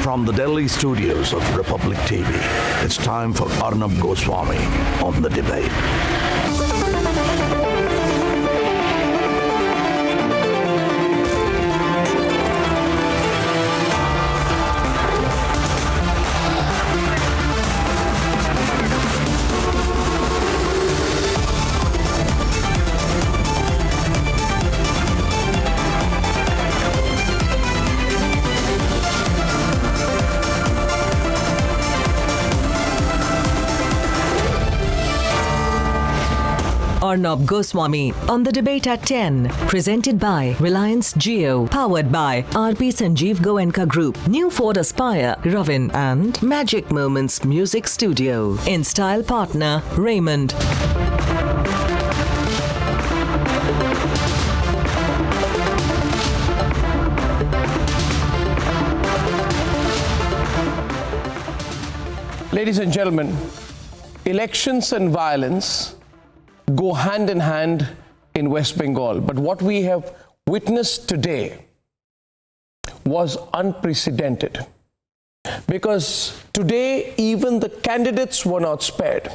From the Delhi studios of Republic TV, it's time for Arnab Goswami on The Debate. Arnab Goswami on The Debate at 10. Presented by Reliance Jio. Powered by RP Sanjeev Goenka Group. New Ford Aspire, Ravin and Magic Moments Music Studio. In style partner, Raymond. Ladies and gentlemen, elections and violence go hand in hand in West Bengal. But what we have witnessed today was unprecedented. Because today, even the candidates were not spared.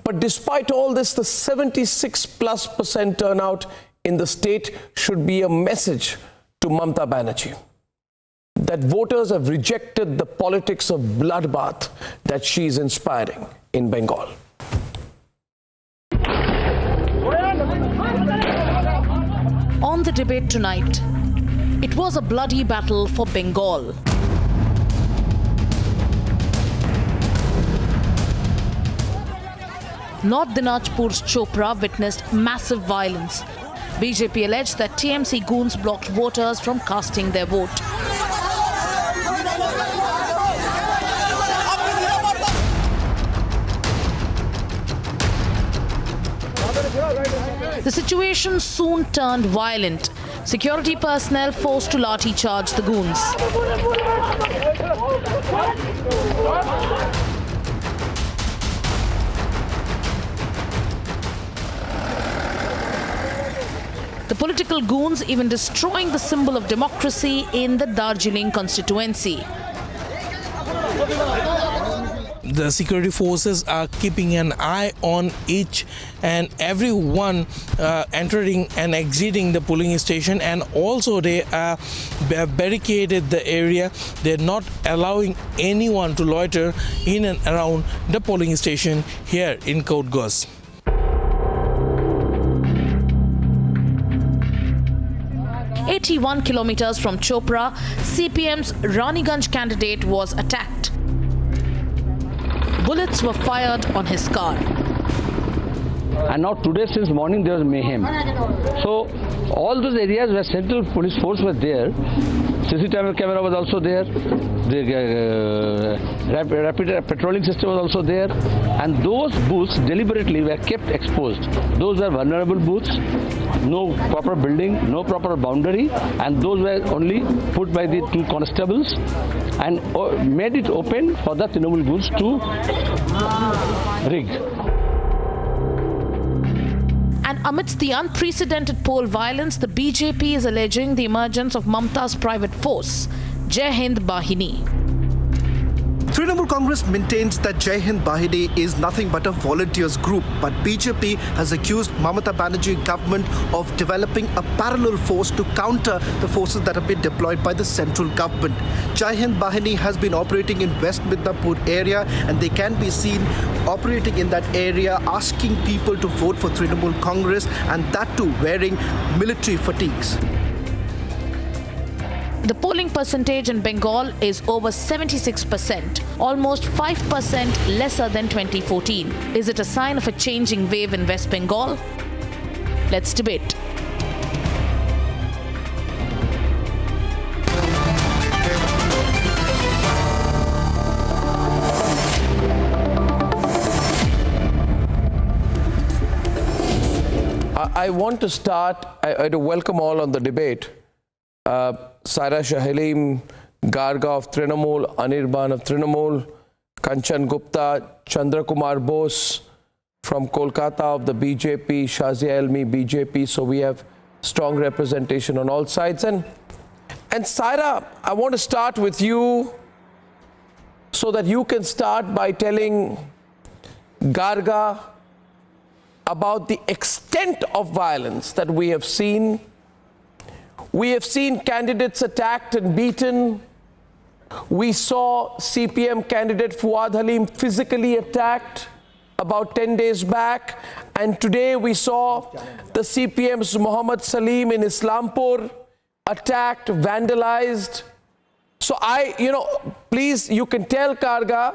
But despite all this, the 76+% turnout in the state should be a message to Mamata Banerjee that voters have rejected the politics of bloodbath that she is inspiring in Bengal. On The Debate tonight, it was a bloody battle for Bengal. North Dinajpur's Chopra witnessed massive violence. BJP alleged that TMC goons blocked voters from casting their vote. The situation soon turned violent. Security personnel forced to lathi charge the goons. The political goons even destroying the symbol of democracy in the Darjeeling constituency. The security forces are keeping an eye on each and everyone entering and exiting the polling station, and also they have barricaded the area. They're not allowing anyone to loiter in and around the polling station here in Kodgos. "81 kilometers from Chopra, CPM's Raniganj candidate was attacked. Bullets were fired on his car. And now today, since morning, there was mayhem. So all those areas where central police force was there, CCTV camera was also there, the rapid patrolling system was also there, and those booths deliberately were kept exposed. Those were vulnerable booths, no proper building, no proper boundary, and those were only put by the two constables and made it open for the Trinamool goons to rig. And amidst the unprecedented poll violence, the BJP is alleging the emergence of Mamata's private force, Jai Hind Bahini. Trinamool Congress maintains that Jai Hind Bahini is nothing but a volunteers group, but BJP has accused Mamata Banerjee government of developing a parallel force to counter the forces that have been deployed by the central government. Jai Hind Bahini has been operating in West Midnapur area, and they can be seen operating in that area, asking people to vote for Trinamool Congress, and that too wearing military fatigues. The polling percentage in Bengal is over 76%, almost 5% lesser than 2014. Is it a sign of a changing wave in West Bengal? Let's debate. I want to start, I to welcome all on the debate. Saira Shahalim, Garga of Trinamool, Anirban of Trinamool, Kanchan Gupta, Chandra Kumar Bose from Kolkata of the BJP, Shazia Elmi, BJP. So we have strong representation on all sides. And And Saira, I want to start with you so that you can start by telling Garga about the extent of violence that we have seen. We have seen candidates attacked and beaten. We saw CPM candidate Fuad Halim physically attacked about 10 days back. And today we saw the CPM's Muhammad Salim in Islampur attacked, vandalized. So please, you can tell Garga,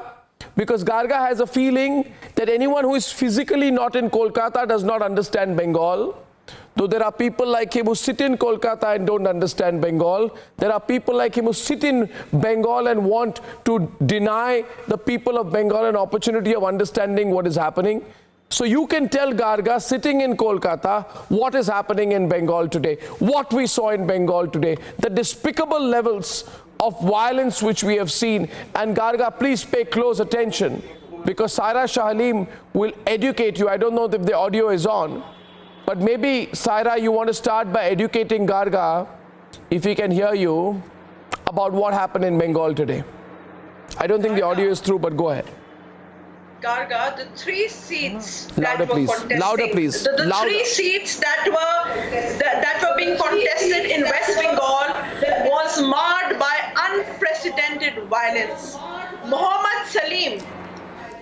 because Garga has a feeling that anyone who is physically not in Kolkata does not understand Bengal. Though there are people like him who sit in Kolkata and don't understand Bengal. There are people like him who sit in Bengal and want to deny the people of Bengal an opportunity of understanding what is happening. So you can tell Garga, sitting in Kolkata, what is happening in Bengal today, what we saw in Bengal today, the despicable levels of violence which we have seen. And Garga, please pay close attention, because Saira Shah Halim will educate you. I don't know if the audio is on, but maybe, Saira, you want to start by educating Garga, if he can hear you, about what happened in Bengal today. I don't think the audio is through, but go ahead. Garga, the 3 seats Louder, that were please. contesting, Louder, please. the Louder. 3 seats that were being contested in West Bengal was marred by unprecedented violence. Muhammad Salim,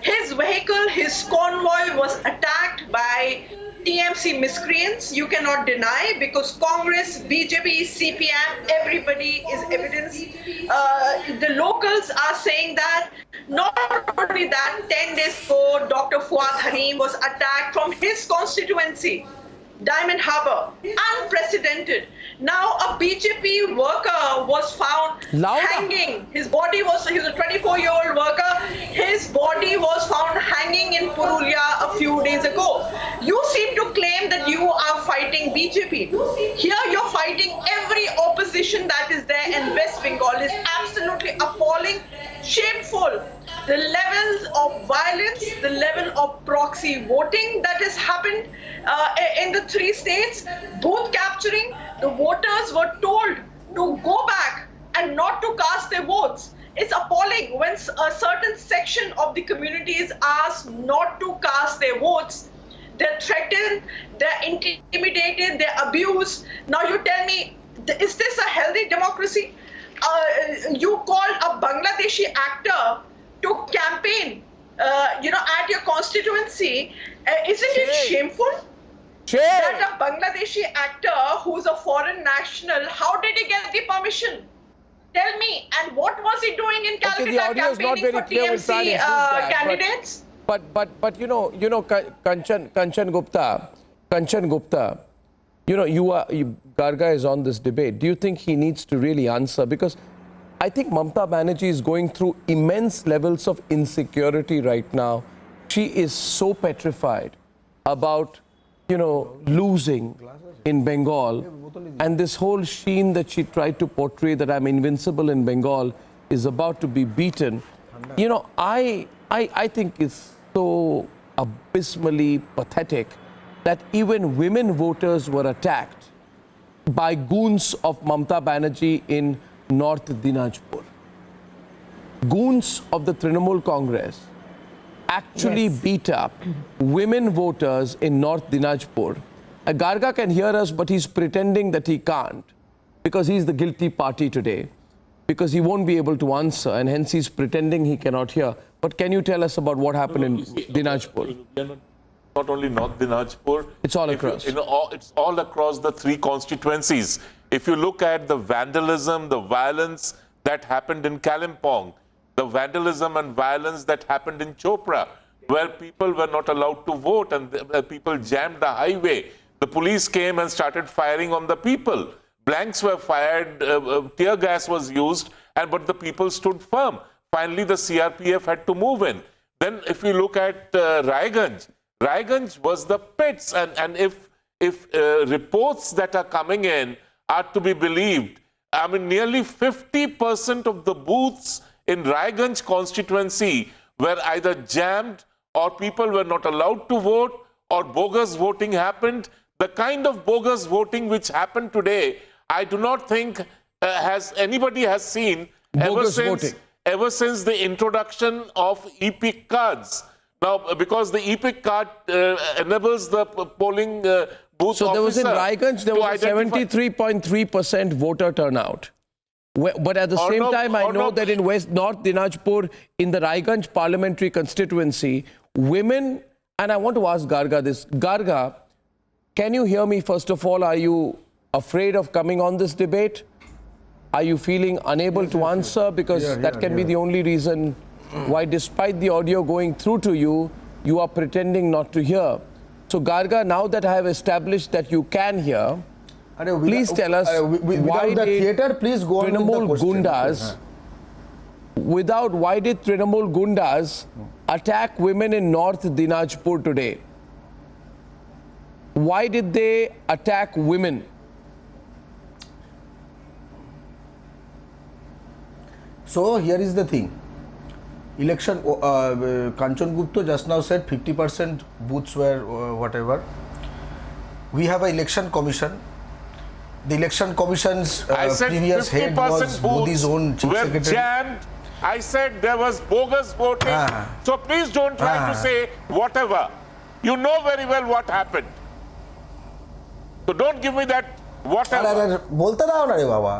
his vehicle, his convoy was attacked by TMC miscreants. You cannot deny, because Congress, BJP, CPM, everybody is evidence. The locals are saying that. Not only that, 10 days ago, Dr. Fuad Halim was attacked from his constituency, Diamond Harbour. Unprecedented. Now a BJP worker was found hanging. His body was, he was a 24-year-old worker. His body was found hanging in Purulia a few days ago. You seem to claim that you are fighting BJP. Here you're fighting every opposition that is there in West Bengal. Is absolutely appalling, shameful. The levels of violence, the level of proxy voting that has happened in the 3 states, booth capturing. The voters were told to go back and not to cast their votes. It's appalling when a certain section of the community is asked not to cast their votes. They're threatened, they're intimidated, they're abused. Now you tell me, is this a healthy democracy? You called a Bangladeshi actor to campaign, at your constituency. Isn't it shameful? That a Bangladeshi actor who's a foreign national, how did he get the permission? Tell me. And what was he doing in Calcutta campaigning for TMC candidates? But Kanchan Gupta, Garga is on this debate. Do you think he needs to really answer? Because I think Mamata Banerjee is going through immense levels of insecurity right now. She is so petrified about, losing in Bengal. And this whole sheen that she tried to portray, that I'm invincible in Bengal, is about to be beaten. I think it's so abysmally pathetic that even women voters were attacked by goons of Mamata Banerjee in North Dinajpur. Goons of the Trinamool Congress actually beat up women voters in North Dinajpur. Garga can hear us, but he's pretending that he can't, because he's the guilty party today, because he won't be able to answer, and hence he's pretending he cannot hear. But can you tell us about what happened in Dinajpur? Not only North Dinajpur, it's all across. It's all across the 3 constituencies. If you look at the vandalism, the violence that happened in Kalimpong, the vandalism and violence that happened in Chopra, where people were not allowed to vote and people jammed the highway. The police came and started firing on the people. Blanks were fired, tear gas was used, but the people stood firm. Finally, the CRPF had to move in. Then if you look at Raiganj was the pits, and if reports that are coming in are to be believed, I mean, nearly 50% of the booths in Raiganj constituency were either jammed, or people were not allowed to vote, or bogus voting happened. The kind of bogus voting which happened today, I do not think has anybody has seen Bogus voting. ever since the introduction of EPIC cards. Now, because the EPIC card enables the polling booth So there was in officer Raiganj, there to was a identify- 73.3% voter turnout. But at the same time, I know that in North Dinajpur, in the Raiganj parliamentary constituency, women, and I want to ask Garga this. Garga, can you hear me first of all? Are you afraid of coming on this debate? Are you feeling unable to answer? Because that can be the only reason why, despite the audio going through to you, you are pretending not to hear. So Garga, now that I have established that you can hear, please tell us why the did theater, please go on with the Trinamool question. Gundas, why did Trinamool Gundas attack women in North Dinajpur today? Why did they attack women? So here is the thing. Election, Kanchan Gupta just now said 50% booths were whatever. We have an election commission. The election commission's I said previous head was 50% Modi's own booths chief were secretary. jammed. I said there was bogus voting. So please don't try to say whatever. You know very well what happened. So don't give me that whatever. বলতে দাও না রে বাবা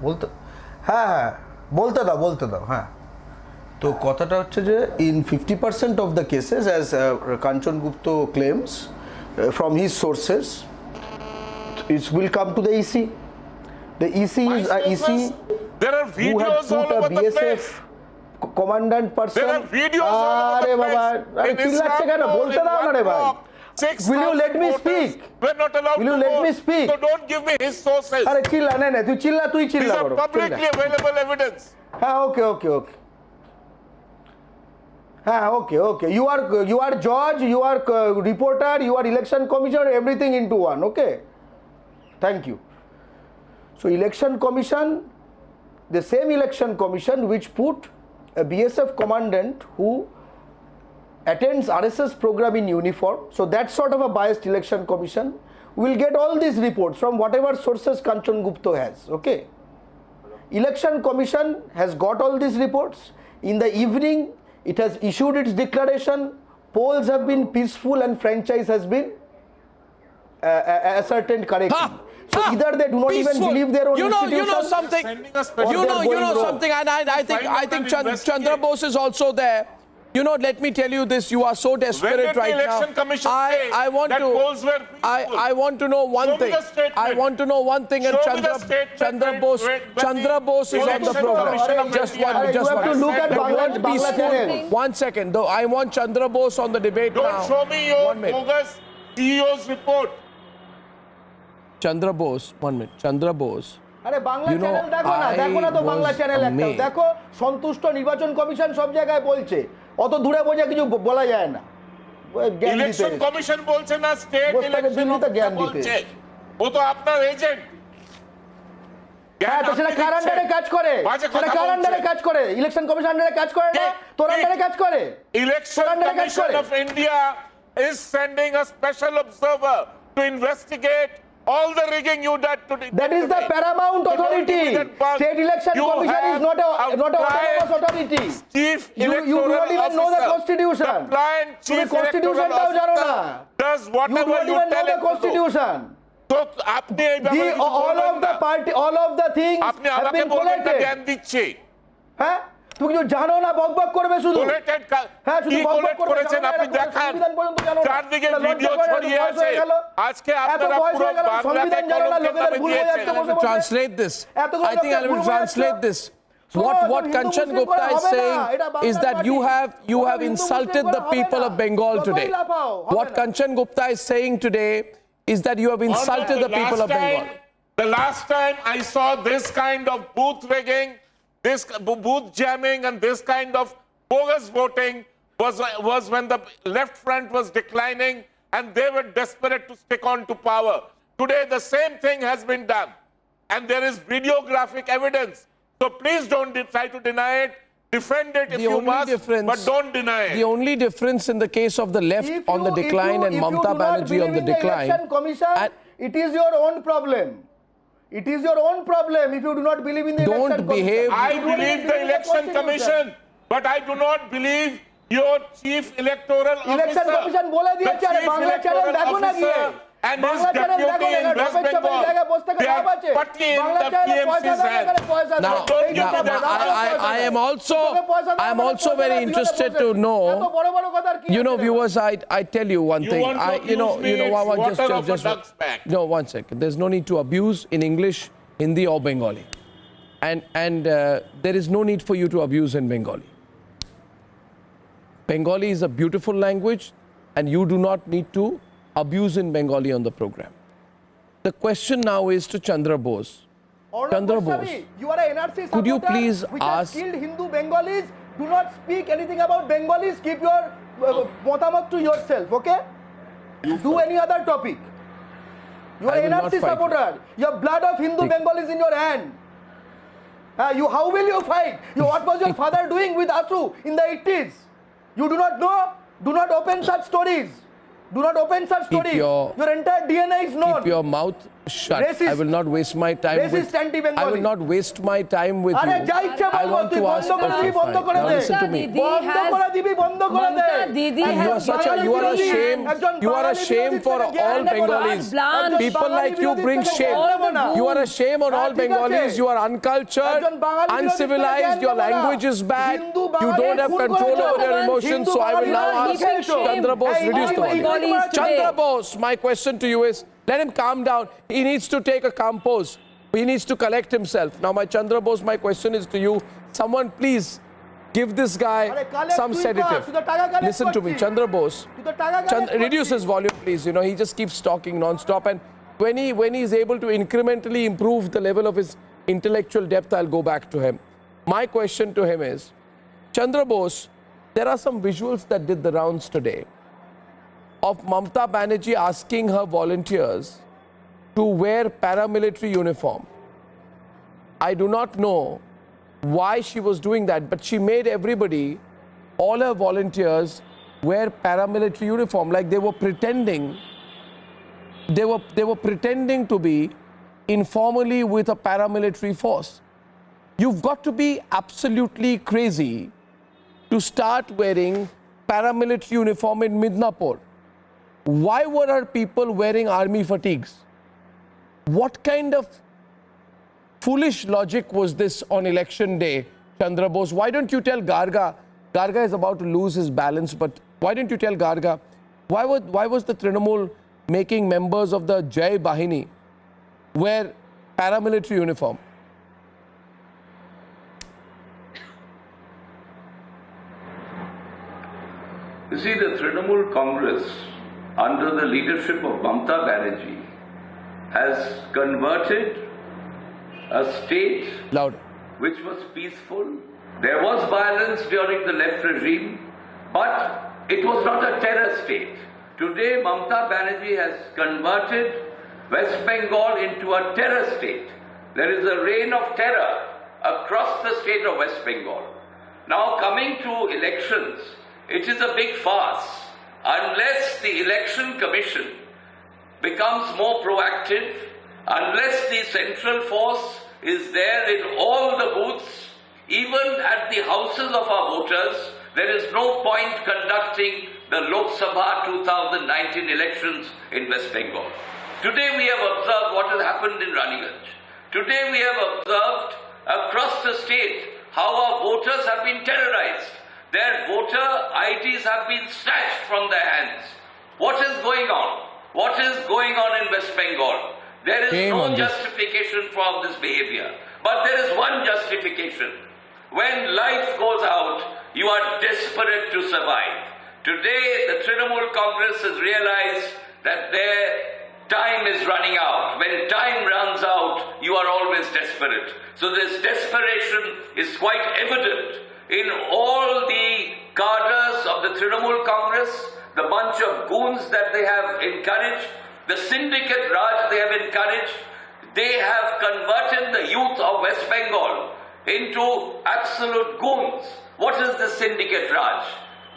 বলতে হ্যাঁ বলতে দাও তো কথাটা হচ্ছে যে in 50% of the cases, as Kanchan Gupta claims from his sources, it will come to the EC. The EC is a EC There are who had videos all put a over the BSF place. commandant person. There are videos all over the place. আরে In চিল্লাচ্ছে কেন Istanbul, বলতে in দাও না রে ভাই Bangkok, Will you let me 6,000 speak? voters were not allowed Will you to let vote. me speak? So don't give me his sources. আরে চিল্লা না তুই চিল্লা These are করো publicly available evidence. হ্যাঁ ওকে হ্যাঁ ওকে you are judge, you are reporter, you are election commissioner, everything into one. Okay, thank you. So election commission, the same election commission which put a BSF commandant who attends RSS program in uniform, so that sort of a biased election commission will get all these reports from whatever sources Kanchan Gupta has. Okay, election commission has got all these reports. In the evening it has issued its declaration. Polls have been peaceful and franchise has been ascertained correctly. So either they do not even believe their own institutions. You know something. Sending a special You know something, and I think Chandra Bose is also there. You know, let me tell you this. You are so desperate When did the right election now. commission say I want that to. polls were peaceful? I want to know one Show me thing. the statement. I want to know one thing. And Show me the statement Chandra when Bose is on the election program. commission of Just India- one. You have to look at Bangla channel. One second, though. I want Chandra Bose on the debate Don't now. show me your 1 minute. bogus CEO's report. Chandra Bose. 1 minute. Chandra Bose. আরে Bangla You know, channel দেখো না তো I Bangla was channel একটা amazed. দেখো সন্তুষ্ট নির্বাচন commission সব জায়গায় বলছে অত দূরে বোঝা কিছু বলা যায় না জ্ঞান দিতে ইলেকশন কমিশন বলছে না, স্টেট বসে থাকে ইলেকশন দিল্লিতে জ্ঞান দিতে। বলছে। ও তো আপনার এজেন্ট। হ্যাঁ তো সেটা কার আন্ডারে কাজ করে সেটা কার আন্ডারে কাজ করে ইলেকশন কমিশন আন্ডারে কাজ করে না তোর আন্ডারে কাজ করে Election Commission of India is sending a special observer to investigate all the rigging you did today. That is the paramount authority. State election commission is not a autonomous authority. Chief You do not even know the constitution. The client chief constitution electoral টাও জানো না officer does You whatever don't you even know tell the him to do. constitution. তো আপনি এই ব্যাপারে কিছু All বলবেন of the না। party, all of the things আপনি have আমাকে been বলবেন না, collated. জ্ঞান দিচ্ছি। হ্যাঁ তুমি কিছু জানো না বকবক করবে শুধু Collated হ্যাঁ শুধু কি বকবক collect করবে করেছেন আপনি দেখান। সংবিধান পর্যন্ত জানো না চারদিকে এটা লজ্জা ভিডিও করে, ছড়িয়ে বয়স আছে। হয়ে গেল। আজকে এত আপনারা বয়স পুরো হয়ে গেল, বাংলাকে সংবিধান জানো না, কলঙ্কিত লোকেদের ভুল হয়ে যাচ্ছে দিয়েছেন। বসে বসে। Translate this. এতগুলো I think I লোকের will ভুল হয়ে translate যাচ্ছে। this. শোনো, What Hindu Kanchan Muslim Gupta করে is হবে না, saying এটা is বাংলার that you মাটি। have Hindu insulted Muslim the করে people হবে of না। Bengal যতই today. লাফাও, হবে What না। Kanchan Gupta is saying today is that you have insulted the people of Bengal. The last time I saw this kind of booth rigging, this booth jamming and this kind of bogus voting was when the left front was declining and they were desperate to stick on to power. Today the same thing has been done and there is videographic evidence. So please don't try to deny it. Defend it if you must, but don't deny it. The only difference in the case of the left on the decline and Mamata Banerjee on the decline. Election commission, it is your own problem. It is your own problem if you do not believe in the Don't election behave- commission. I You do not believe the in election Constitution. commission, but I do not believe your chief electoral Election officer. commission বলে The দিয়েছে, আরে chief Bangla channel electoral দেখো না গিয়ে। officer and his Bangla channel দেখো deputy না, in West ঢপের চপের Bengal, জায়গায় বসে থেকে they লাভ are আছে। partly in বাংলা the চ্যানেলে পয়সা PMC's দেয়, hand. এখানে পয়সা দেয়। Now, এই যে now, দাদা, I am also, তোকে পয়সা দেয়, I am আমাকে also পয়সা very দেয়, তুই interested ওদের to পয়সা- know. এত বড় বড় কথা আর কি You know, আছে? viewers, I tell you one You thing. want to abuse me, it's water off a duck's back. No, one second. There's no need to abuse in English, Hindi, or Bengali, and there is no need for you to abuse in Bengali. Bengali is a beautiful language, and you do not need to abuse in Bengali on the program. The question now is to Chandra Bose. Arnab Chandra Goswami, Bose, you are a NRC could you supporter please which has ask- killed Hindu Bengalis. Do not speak anything about Bengalis. Keep your matamat to yourself, okay? Do any other topic. You are I a will not NRC fight you. supporter. You have blood of Hindu Bengalis in your hand. How will you fight? What was your father doing with Asu in the 80s? You do not know? Do not open such stories. Do not open such stories. Your entire DNA is known. Keep your mouth shut. Racist. I will not waste my time Racist, with anti-Bengali. I will not waste my time with আরে you. যা ইচ্ছা I বলবো, want তুই to বন্ধ ask করে দিবি, বন্ধ করে Now they. listen to me. বন্ধ করে দিবি, বন্ধ করে দে। Didi And you are such a you are a shame. You are a shame for all Bengalis. People like you bring shame. You are a shame on all Bengalis. You are uncultured, uncivilized. Your language is bad. You don't have control over your emotions. So I will now ask Chandra Bose, reduce the volume. Chandra Bose, my question to you is, let him calm down. He needs to take a calm pose. He needs to collect himself. Now, my Chandra Bose, my question is to you. Someone please give this guy some sedative. Listen to me, Chandra Bose. Reduce his volume, please. You know, he just keeps talking non-stop. And when he's able to incrementally improve the level of his intellectual depth, I'll go back to him. My question to him is, Chandra Bose, there are some visuals that did the rounds today of Mamata Banerjee asking her volunteers to wear paramilitary uniform. I do not know why she was doing that, but she made everybody, all her volunteers, wear paramilitary uniform, like they were pretending. They were pretending to be informally with a paramilitary force. You've got to be absolutely crazy to start wearing paramilitary uniform in Midnapur. Why were our people wearing army fatigues? What kind of foolish logic was this on election day, Chandra Bose? Why don't you tell Garga? Garga is about to lose his balance, but why didn't you tell Garga? Why was the Trinamool making members of the Jai Bahini wear paramilitary uniform? You see, the Trinamool Congress, under the leadership of Mamata Banerjee, has converted a state which was peaceful. There was violence during the left regime, but it was not a terror state. Today, Mamata Banerjee has converted West Bengal into a terror state. There is a reign of terror across the state of West Bengal. Now, coming to elections, it is a big farce. Unless the election commission becomes more proactive, unless the central force is there in all the booths, even at the houses of our voters, there is no point conducting the Lok Sabha 2019 elections in West Bengal. Today we have observed what has happened in Raniganj. Today we have observed across the state how our voters have been terrorized. Their voter IDs have been snatched from their hands. What is going on? What is going on in West Bengal? There is no justification for this behavior. But there is one justification. When life goes out, you are desperate to survive. Today, the Trinamool Congress has realized that their time is running out. When time runs out, you are always desperate. So this desperation is quite evident in all the cadres of the Trinamool Congress, the bunch of goons that they have encouraged, the syndicate Raj they have encouraged. They have converted the youth of West Bengal into absolute goons. What is the syndicate Raj?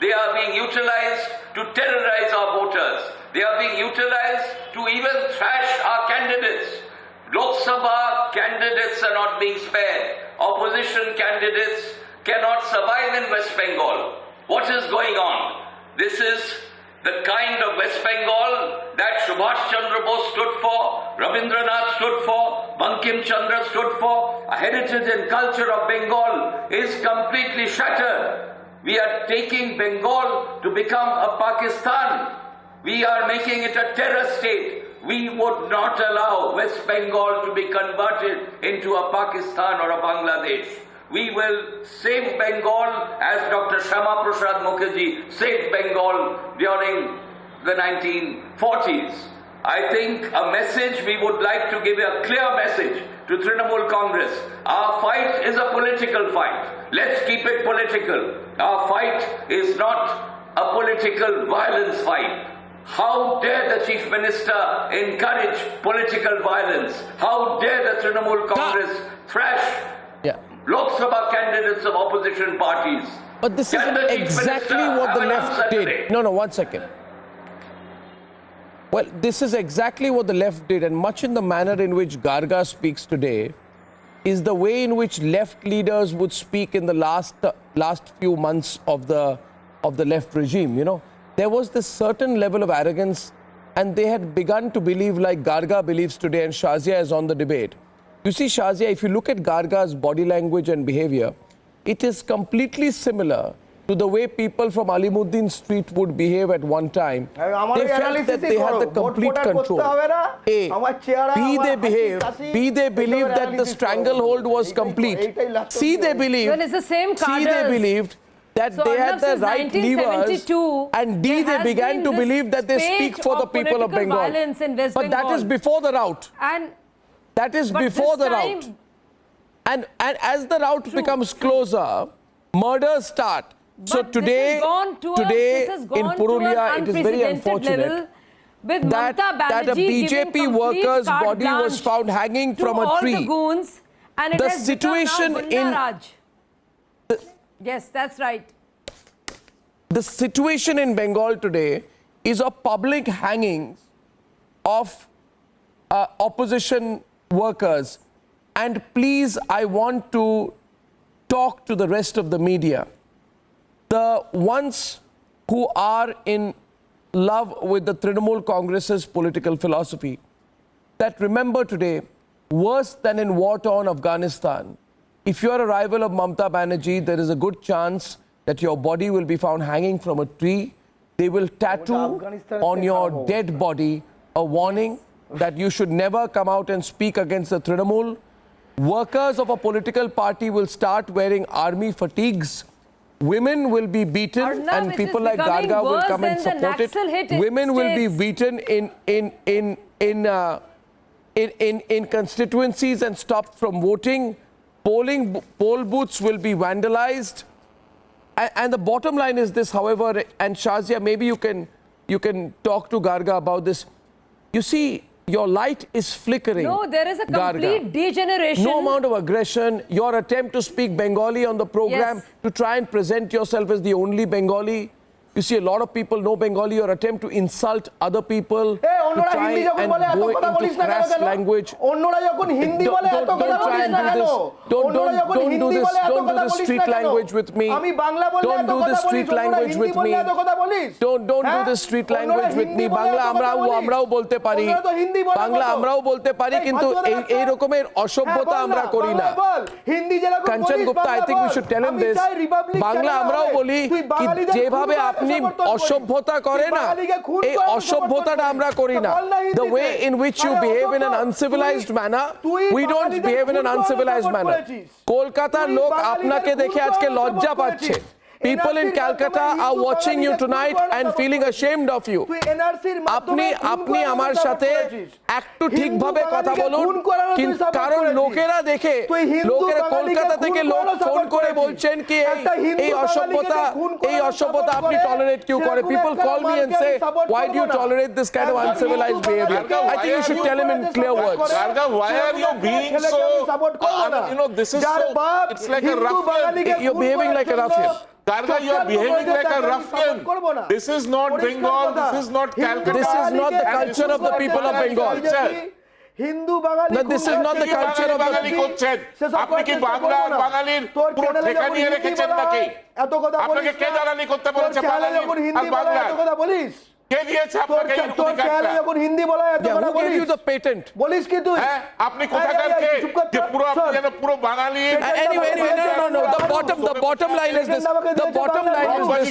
They are being utilized to terrorize our voters. They are being utilized to even trash our candidates. Lok Sabha candidates are not being spared. Opposition candidates cannot survive in West Bengal. What is going on? This is the kind of West Bengal that Subhash Chandra Bose stood for, Rabindranath stood for, Bankim Chandra stood for. A heritage and culture of Bengal is completely shattered. We are taking Bengal to become a Pakistan. We are making it a terror state. We would not allow West Bengal to be converted into a Pakistan or a Bangladesh. We will save Bengal as Dr. Shama Prasad Mukherjee saved Bengal during the 1940s. I think a message we would like to give, a clear message to Trinamool Congress. Our fight is a political fight. Let's keep it political. Our fight is not a political violence fight. How dare the Chief Minister encourage political violence? How dare the Trinamool Congress thrash Lok Sabha candidates of opposition parties? But this is exactly what the left did. No, one second. Well, this is exactly what the left did, and much in the manner in which Garga speaks today is the way in which left leaders would speak in the last few months of the left regime. You know, there was this certain level of arrogance, and they had begun to believe like Garga believes today, and Shazia is on the debate. You see, Shazia, if you look at Garga's body language and behavior, it is completely similar to the way people from Alimuddin Street would behave at one time. They felt that they had the complete control. A, B, they behave. B, they believed that the stranglehold was complete. C, they believed. Well, it's the same C, they believed that they had the right levers, and D, they began to believe that they speak for the people of Bengal. But that is before the rout. That is before the rout. And as the route becomes closer, murders start. So today in Purulia, it is very unfortunate that a BJP worker's body was found hanging from a tree. The situation in... Yes, that's right. The situation in Bengal today is of public hangings of opposition workers. And please, I want to talk to the rest of the media. The ones who are in love with the Trinamool Congress's political philosophy, that remember today, worse than in war-torn Afghanistan, if you are a rival of Mamata Banerjee, there is a good chance that your body will be found hanging from a tree. They will tattoo on your dead body a warning that you should never come out and speak against the Trinamool. Workers of a political party will start wearing army fatigues. Women will be beaten, Arnab, and people like Garga will come and support it. Women will be beaten in constituencies and stopped from voting. Poll booths will be vandalized. And the bottom line is this, however, and Shazia, maybe you can talk to Garga about this. You see, your light is flickering. No, there is a complete degeneration. No amount of aggression. Your attempt to speak Bengali on the program, to try and present yourself as the only Bengali. You see, a lot of people know Bengali. Your attempt to insult other people, to try and go into crass language. Don't try and do this. Don't do this. Don't do the street language with me. Don't do the street language with me. Don't do the street language with me. Bangla amrao bolte pari. Bangla amrao bolte pari, kintu ei rokomer অসভ্যতা আমরা করি না। কাঞ্চন Gupta, I think we should tell him this. Bangla আমরাও বলি কি যেভাবে আপনি অসভ্যতা করে না, এই অসভ্যতাটা আমরা করি না। The way in which you behave in an uncivilized manner, we don't behave in an uncivilized manner. কলকাতার লোক আপনাকে দেখে আজকে লজ্জা পাচ্ছে। People in Calcutta are watching you tonight and feeling ashamed of you. আপনি আমার সাথে একটু ঠিকভাবে কথা বলুন, কারণ লোকেরা দেখে, লোকেরা কলকাতা থেকে লোক ফোন করে বলছেন কি এই অসভ্যতা আপনি টলারেট কিউ করে? People call me and say, why do you tolerate this kind of uncivilized behavior? I think you should tell him in clear words. Garga, why are you being so, this is so, it's like a ruffian. You're behaving like a ruffian. Garga, you are behaving like a ruffian. This is not Bengal. This is not Calcutta. This is not the culture of the people of Bengal. Hindu Bengali No, this is not the culture of Bengali করছেন আপনি কি বাংলা আর বাঙালির পুরো ঠেকা নিয়ে রেখেছেন নাকি এত কথা আপনাকে কে জানানি করতে বলেছে বাঙালি আর বাংলা এত কথা বলিস কে দিয়েছে আপনাকে এই তোর অধিকারটা চ্যানেলে যখন হিন্দি বলা হয় এত কথা who gave বলিস you the patent? বলিস কি তুই হ্যাঁ আপনি কোথাকার কে যে পুরো আপনি যেন পুরো বাঙালি Anyway, no. The bottom line is this. The bottom line is this.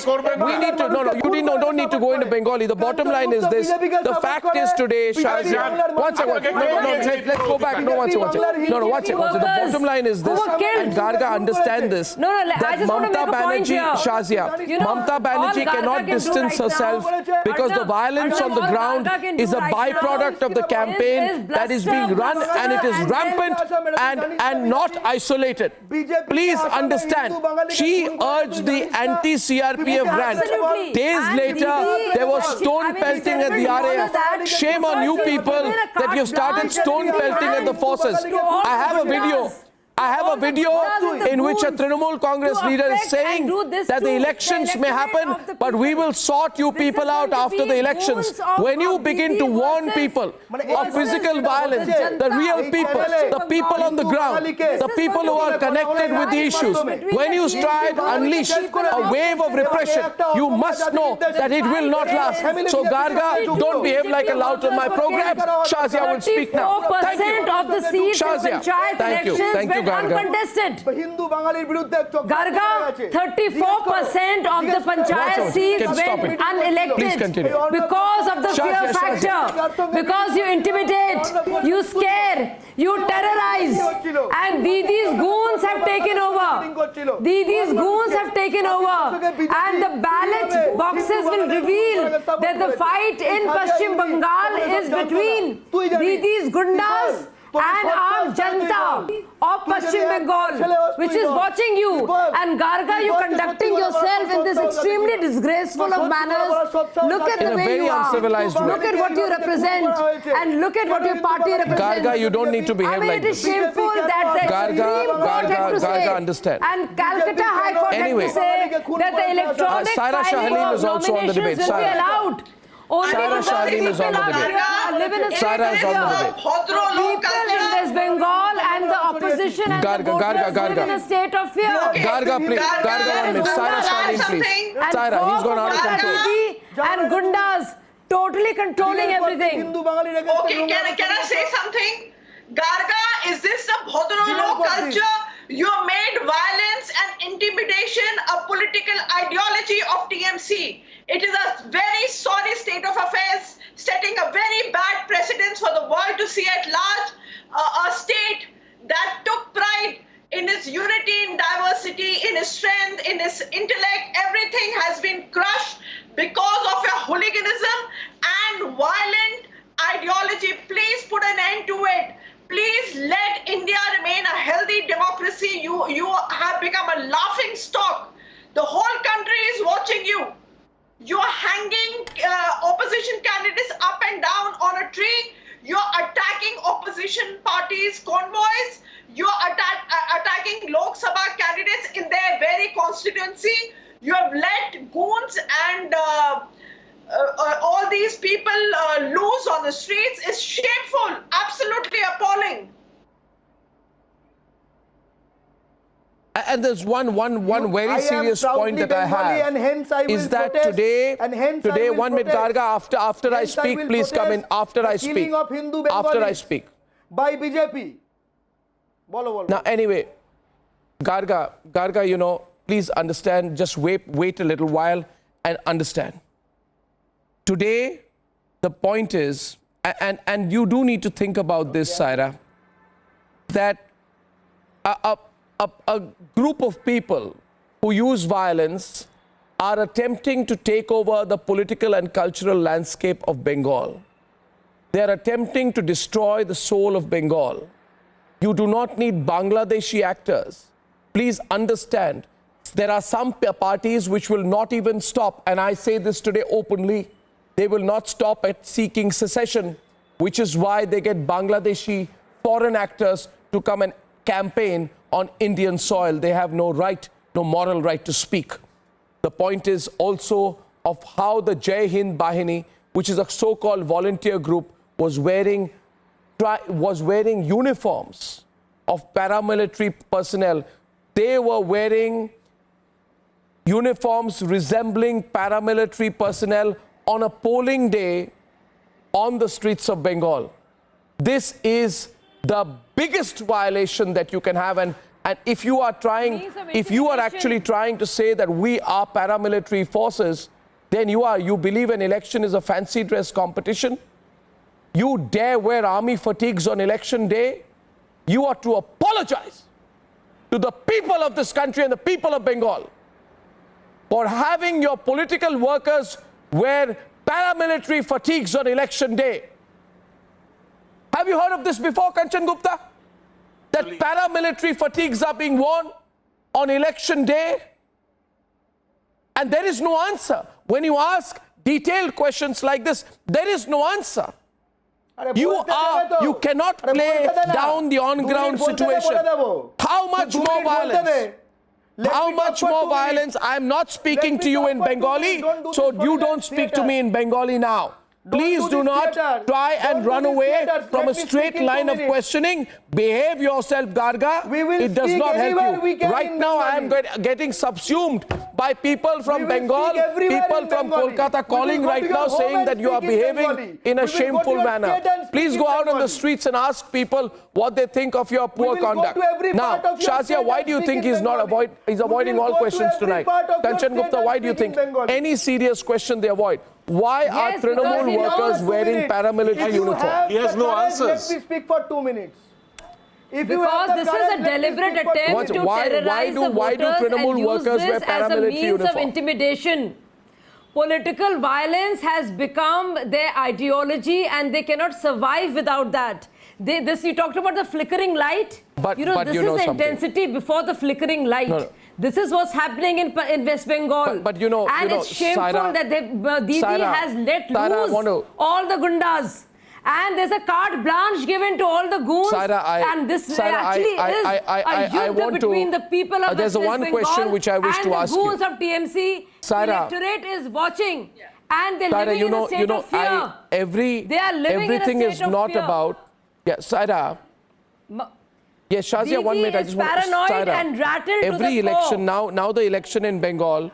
We need to. No. You don't need to go into Bengali. The bottom line is this. The fact is today, Shazia. One second. No. Let's go back. No, one second. No. One second. The bottom line is this. And Garga understand this. No. I That just want to Mamata make a point Banerjee, here. Shazia. You know, Mamata all Banerjee Garga cannot can do distance right herself now, because the violence on the all ground Garga can do is a right byproduct now of the campaign that is being run, and it is rampant and not isolated. Please understand, she urged the anti-CRPF rant. Absolutely. Days And later, Didi, there was stone I mean, pelting at the all of RAF. that, Shame on you because people you've been a that you've started carte stone blanche pelting at the forces. I have a video. I have a video in which a Trinamool Congress leader is saying that the elections may happen, but we will sort you people out after the elections. When you begin to warn people of physical violence, the real people, the people on the ground, the people who are connected with the issues, when you try to unleash a wave of repression, you must know that it will not last. So Garga, don't behave like a lout on my program. Shazia will speak now. Thank you. 34% of the seats in Shazia, panchayat thank you. elections Thank you, went Garga. uncontested. Hindu বাঙালির বিরুদ্ধে Garga, 34% of the panchayat seats went unelected Please continue. because of the fear Shazia. factor, because you intimidate, you scare, you terrorize, and Didi's goons have taken over. Didi's goons have taken over, and the ballot boxes will reveal that the fight in Paschim Bengal is between Didi's gundas and Aam Janta of Paschim Bengal, which is watching you. And Garga, you conducting yourself in this extremely disgraceful of manners. Look at the In a way very you are. uncivilized way. Look at what you represent, and look at what your party represents. Garga, you don't need to behave I mean, like it is this. shameful that the Supreme Court had to say, Garga, understand. and Calcutta High Court Anyway. had to say that the electronic Saira Shah filing Halim of is also on the debate. nominations will be Saira. allowed. Only Saira because Shah Halim is on the people debate. live in a Saira state is on the here. debate. People in West Bengal and the opposition and Garga, the voters Garga. live in a state of fear. Garga, please. Garga, 1 minute. Saira Shah Halim, please. And Saira, he's gone out of Mamata control. Didi and gundas totally controlling everything. Okay, can I say something? Garga, is this the Bhodrolo culture? You made violence and intimidation a political ideology of TMC. It is a very sorry state of affairs, setting a very bad precedence for the world to see at large. A state that took pride in its unity, in diversity, in its strength, in its intellect, everything has been crushed because of your hooliganism and violent ideology. Please put an end to it. Please let India remain a healthy democracy. You have become a laughing stock. The whole country is watching you. You're hanging opposition candidates up and down on a tree. You're attacking opposition parties' convoys. You're attacking Lok Sabha candidates in their very constituency. You have let goons and all these people loose on the streets. Is shameful, absolutely appalling. And there's one very serious point that I have is that today 1 minute, Garga, after I speak, please come in. After I speak. After I speak. By BJP. Now, anyway, Garga, you know, please understand. Just wait a little while and understand. Today, the point is, and you do need to think about this, Saira, that a group of people who use violence are attempting to take over the political and cultural landscape of Bengal. They are attempting to destroy the soul of Bengal. You do not need Bangladeshi actors. Please understand, there are some parties which will not even stop, and I say this today openly, they will not stop at seeking secession, which is why they get Bangladeshi foreign actors to come and campaign on Indian soil. They have no right, no moral right to speak. The point is also of how the Jai Hind Bahini, which is a so-called volunteer group, was wearing was wearing uniforms of paramilitary personnel. They were wearing uniforms resembling paramilitary personnel on a polling day on the streets of Bengal. This is the biggest violation that you can have, and if you are actually trying to say that we are paramilitary forces, then you believe an election is a fancy dress competition. You dare wear army fatigues on election day? You ought to apologize to the people of this country and the people of Bengal for having your political workers wear paramilitary fatigues on election day. Have you heard of this before, Kanchan Gupta? That paramilitary fatigues are being worn on election day? And there is no answer. When you ask detailed questions like this, there is no answer. You cannot play down the on-ground situation. How much more violence? How much more violence? I am not speaking to you in Bengali, so you don't speak to me in Bengali now. Please do not try and run away from a straight line of questioning. Behave yourself, Garga. It does not help you. Right now, I am getting subsumed by people from Bengal, people from Kolkata calling right now saying that you are behaving in a shameful manner. Please go out on the streets and ask people what they think of your poor conduct. Now, Shazia, why do you think he's avoiding all questions tonight? Kanchan Gupta, why do you think any serious question they avoid? Why are Trinamool workers wearing paramilitary uniform? He has no answers. Let me speak for 2 minutes. Because this is a deliberate attempt to terrorize the voters and use this as a means of intimidation. Political violence has become their ideology and they cannot survive without that. You talked about the flickering light. This is the intensity before the flickering light. No. This is what's happening in West Bengal. And it's shameful that Didi has let loose all the gundas. And there's a carte blanche given to all the goons. And this is a yuddha between the people of West Bengal one question which I wish to ask you. And the goons of TMC. Electorate is watching. And they're living in a state of fear. Everything is not about... Yeah, Saira. Yes, Shazia, 1 minute. I just want paranoid and rattled every election now the election in Bengal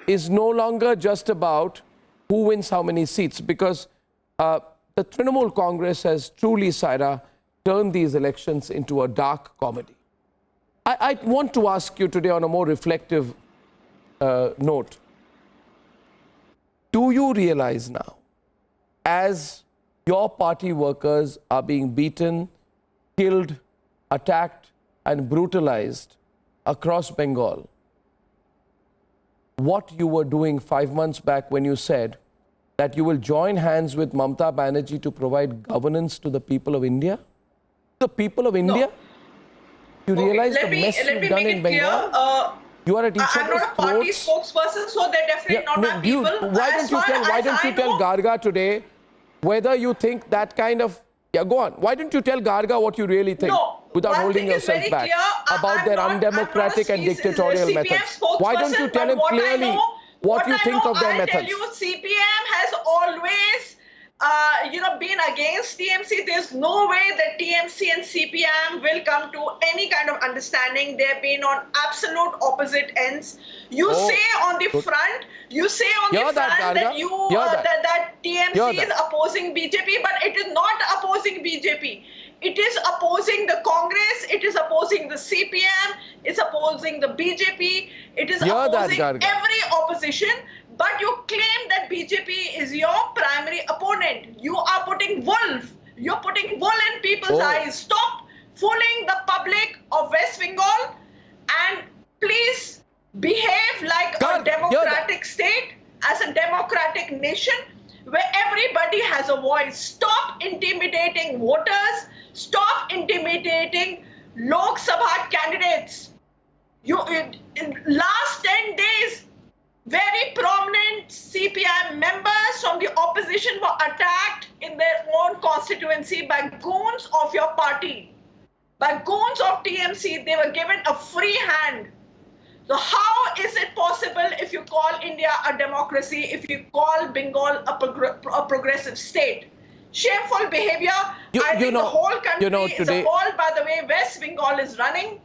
is no longer just about who wins how many seats, because the Trinamool Congress has truly, Saira, turned these elections into a dark comedy. I want to ask you today on a more reflective note. Do you realize now, as your party workers are being beaten, killed, attacked and brutalized across Bengal, what you were doing 5 months back when you said that you will join hands with Mamata Banerjee to provide governance to the people of India? The people of India? You realize the mess you've done in Bengal? You are at each I'm not a party spokesperson, so they're definitely not my people. Why don't you tell Garga today whether you think that kind of... Yeah, go on. Why don't you tell Garga what you really think without holding yourself back about their undemocratic and dictatorial methods? Why don't you tell him clearly what you think of their methods? CPM has always been against TMC. There's no way that TMC and CPM will come to any kind of understanding. They've been on absolute opposite ends. You say on the front that TMC is opposing BJP, but it is not opposing BJP. It is opposing the Congress, it is opposing the CPM, it's opposing the BJP, it is opposing every opposition. But you claim that BJP is your primary opponent. You are putting you're putting wool in people's eyes. Stop fooling the public of West Bengal and please behave like a democratic state, as a democratic nation where everybody has a voice. Stop intimidating voters. Stop intimidating Lok Sabha candidates. In last 10 days, very prominent CPI members from the opposition were attacked in their own constituency by goons of your party. By goons of TMC, they were given a free hand. So how is it possible if you call India a democracy, if you call Bengal a progressive state? Shameful behavior. I think the whole country is appalled by the way West Bengal is running.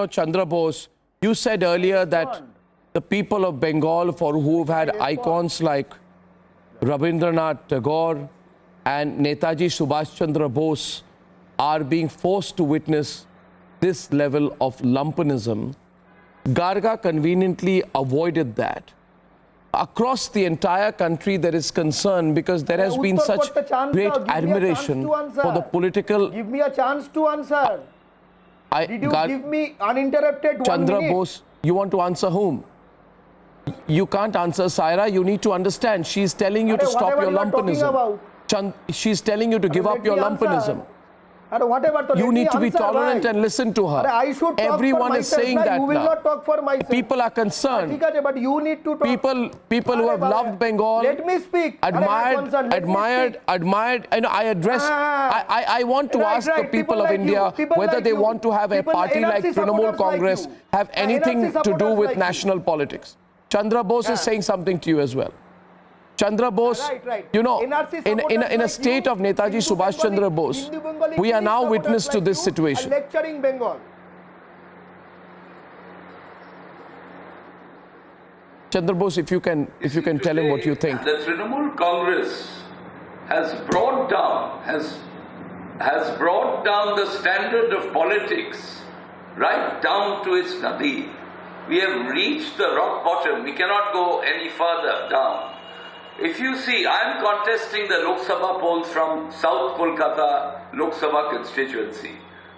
Chandra Bose, you said earlier that the people of Bengal, for who've had icons like Rabindranath Tagore and Netaji Subhash Chandra Bose, are being forced to witness this level of lumpenism. Garga conveniently avoided that. Across the entire country, there is concern because there has been such great admiration for the political... Give me a chance to answer. Did you give me uninterrupted 1 Chandra minute? Bose, you want to answer whom? You can't answer, Saira. You need to understand. She's telling you to stop your lumpenism. She's telling you to give up your lumpenism. You need to be tolerant and listen to her. Everyone is saying that you will now. not talk for myself. People are concerned. But you need to talk. People who have loved Bengal, let me speak. admired. I addressed. I want to ask the people of India whether they want to have a party like Trinamool Congress have anything to do with national politics. Chandra Bose is saying something to you as well. Chandra Bose, you know, in a state of Netaji Subhash Chandra Bose, we are now witness to this situation. Lecturing Bengal. Chandra Bose, if you can tell him what you think. The Trinamool Congress has brought down the standard of politics right down to its nadi. We have reached the rock bottom. We cannot go any further down. If you see, I am contesting the Lok Sabha polls from South Kolkata Lok Sabha constituency.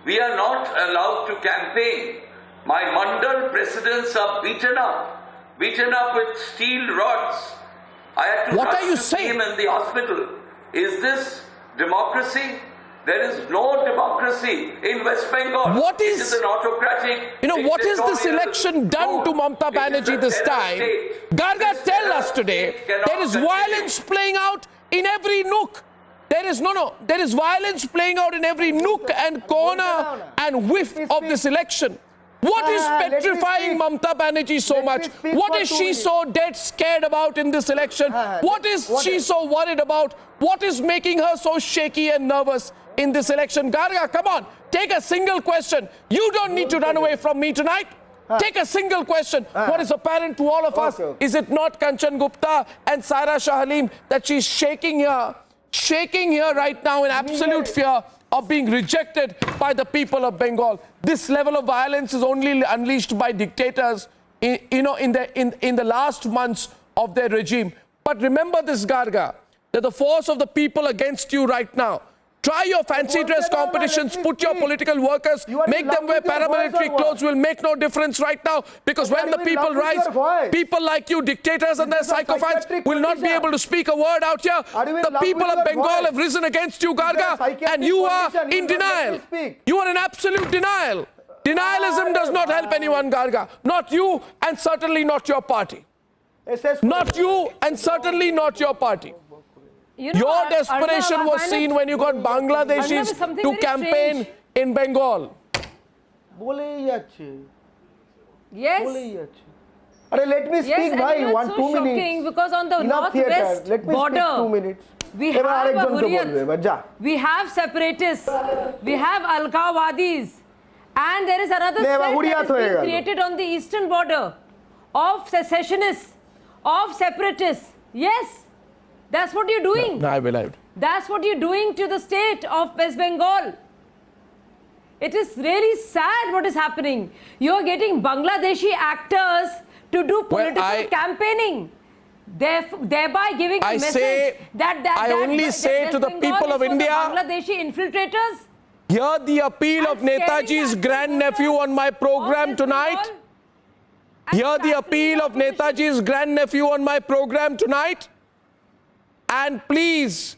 We are not allowed to campaign. My mandal presidents are beaten up with steel rods. I had to rush to see him in the hospital. Is this democracy? There is no democracy in West Bengal. What is, it is an autocratic... what is this election done to Mamata Banerjee this time? Garga, tell us today, there is violence playing out in every nook. There is violence playing out in every nook and corner and whiff of this election. What is petrifying Mamata Banerjee so much? What is she so dead scared about in this election? What is she so worried about? What is making her so shaky and nervous in this election? Garga, come on, take a single question. You don't need to run away from me tonight. Take a single question. What is apparent to all of us? Is it not Kanchan Gupta and Saira Shah Halim that she's shaking here right now in absolute fear of being rejected by the people of Bengal? This level of violence is only unleashed by dictators in the last months of their regime. But remember this, Garga, that the force of the people against you right now. Try your fancy dress competitions, put your political workers, make them wear paramilitary clothes, will make no difference right now, because when the people rise, people like you, dictators and their psychopaths, will not be able to speak a word out here. The people of Bengal have risen against you, Garga, and you are in denial. You are in absolute denial. Denialism does not help anyone, Garga. Not you, and certainly not your party. Not you, and certainly not your party. Your desperation was seen when you got Bangladeshis to campaign in Bengal. Yes. Let me speak, bhai. 1-2 minutes. Because on the northwest border, we have Hurriyat, we have separatists, we have Alkawadis, and there is another threat that is being created on the eastern border of secessionists, of separatists. Yes. That's what you're doing. No, I believe. That's what you're doing to the state of West Bengal. It is really sad what is happening. You're getting Bangladeshi actors to do political campaigning, thereby giving a message that I only say to the people of India, Bangladeshi infiltrators. Hear the appeal of Netaji's grandnephew on my program tonight. Hear the appeal of Netaji's grandnephew on my program tonight. And please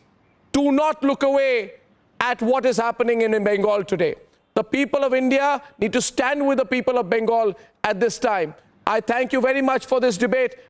do not look away at what is happening in Bengal today. The people of India need to stand with the people of Bengal at this time. I thank you very much for this debate.